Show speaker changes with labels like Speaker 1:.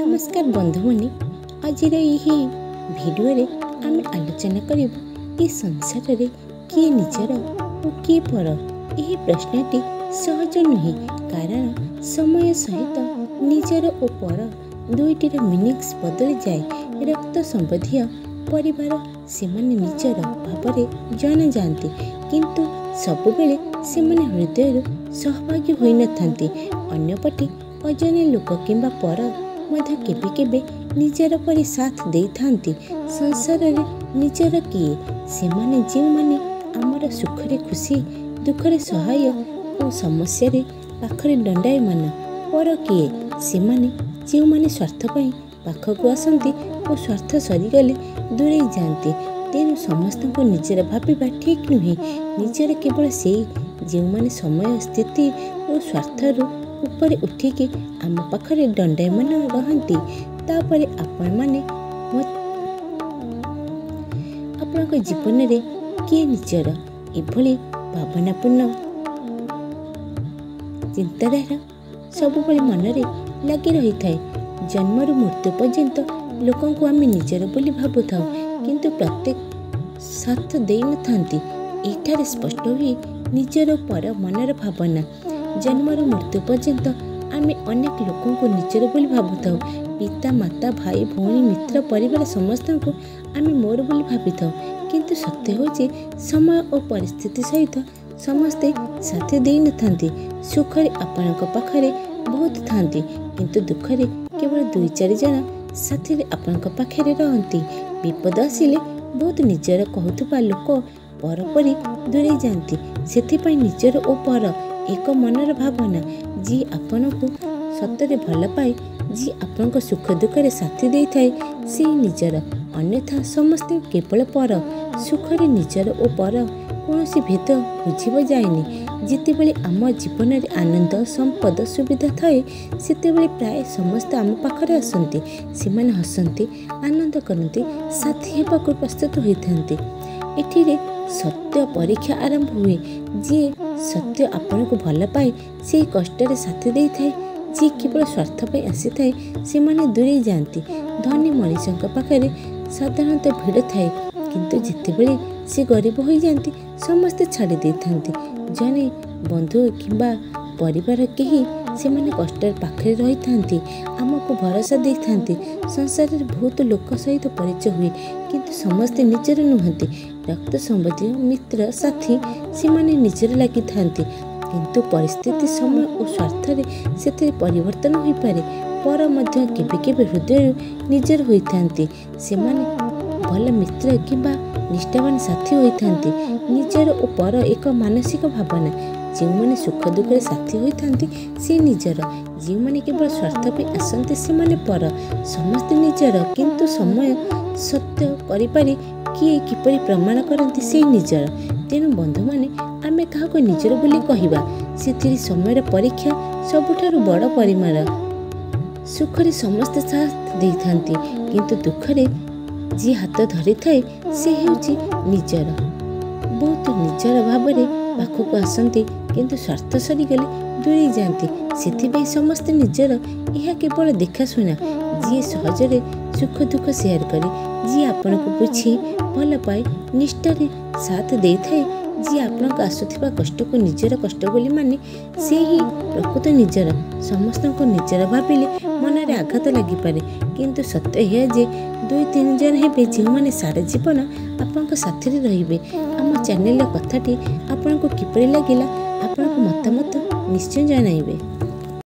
Speaker 1: नमस्कार बंधु माने आज भिडियो रे आम आलोचना करिबु ए संसार रे किए निजर और किए पर। यह प्रश्नटी सहज नुहे कारण समय सहित निजर और पर दुईटर मीनिंग्स बदली जाए। रक्त संबंधी परिवार से निजर भाव जाना जाती किंतु सबुबेले से हृदय सहभागी होई न थांती। अन्यपटे अजने लोक किंबा पर मध्य केबे केबे निजर परि साथ दे थांती। संसार रे निजर किए से माने जो माने आमर सुखरे खुशी दुखरे सहाय और समस्या रे पाखरे दंडाय मान। पर किए से माने जो माने स्वार्थ पई पाखकु आसंती और स्वार्थ सरीगले दूरे जाती। तेणु समस्त को निजर भाविबा ठीक नुहे। निजर केवल से जो माने समय स्थिति और स्वार्थर ऊपर उठिकी आम पाखरे दंडायमान रहती। तापर आपण माने आपन जीवन रे किए निजर एभली भावनापूर्ण चिंताधारा सबुबले मनरे लगी रही थाए। जन्मरू मृत्यु पर्यंत लोकों को आम निजर बोली भावुता किंतु प्रत्येक साथ दे न थांती। एठारे स्पष्ट हुए निजर पर मनर भावना। जन्मरू मृत्यु पर्यंत आम अनेक लोकों को निजर बोली भावुता। पिता माता भाई भौणी मित्र परिवार समस्त को आम मोर बोली भावी था किंतु सत्य होचे समय और परिस्थिति सहित समस्ते साथी दे न थांती। सुखरे आपण पाखरे बहुत थांती किंतु दुखरे केवल दुई चार जन साथी आपण पाखरे रहती। विपद आसिले बहुत निजर कहूथुबा लोक पर परी दूरे जाती। सेथिपाई निजर ओ पर एक मनर भावना जी आपण को सतरे भल पाए जी आपण सुख दुखरे साथी दे थाए से निजर। अन्यथा समस्ते केवल पर सुखरे निजर ओ पर कौन भेद बुझीब जाएनि। जितेबले आम जीवन में आनंद संपद सुविधा थाए सेतेबले प्राय समस्त आम पाखरे आसंती। सेमाने हसंती आनंद करती साथी हेबाकु प्रस्तुत होइथांती। एठिरे सत्य परीक्षा आरंभ हुए। जी सत्य आपण को भल पाए से कष्ट साथी दे थाए। जी केवल स्वार्थ पे आसी थाए से माने दूरे जाती। धनी मनीषों पाखरे साधारणतः भिड़ थाए किंतु जितेबले से गरीब हो जाती समस्ते छाड़ी दे थांती। जने बंधु किंबा परिवार कहीं से माने कष्ट पाखरे रही थांती आमको भरोसा दे थांती। संसार में बहुत लोक सहित परिचय हुए किंतु समस्ते निजर नुहंती। रक्त संबंधी मित्र साथी से माने निजर लगी थांती किंतु परिस्थिति समय और स्वार्थ से परिवर्तन हो पारे। पर मध्य केबे केबे हृदय निजर होई थांती। से माने भल मित्र किंबा निष्ठावान साथी होई थांती। निजर और पर एक मानसिक भावना। जो माने सुख दुखरे साथी होई थांती से निजर। जो माने केवल स्वार्थ पे आसंती से माने पर। समस्त निजर किंतु समय सत्य करि पारि किए किपरि प्रमाण करती से निजर। तेणु बंधु माने आमे काहाको निजर बोली कहिबा सेथिरे समयर परीक्षा सबुठारु बड़ परिमाण। सुखरे समस्त साथ दे थांती किंतु दुखरे जी हाथ धरी थाए से हेउची निजर। बहुत निजर भाव पाखक आसंती किंतु स्वार्थ सरीगले दूरे जाती। सेथिपाई समस्त निजर यह केवल देखाशुना। जी सहजरे सुख दुख शेयर करे जी आपण को बुझी भल पाए निष्ठारे साथ दे थाए। जी आपण आसुथिबा कष्ट को निजर कष्ट बोली माने से ही प्रकृत निजर। समस्त को निजर भाविले मनरे आघात लगी पारे किंतु सत्य है जे दुई तीन जन हेबे जो माने सारा जीवन आपण साथी रहिबे। आम चैनल कथाटी आपण को किपरि लागिला आपण को मतामत निश्चय जणाइबे।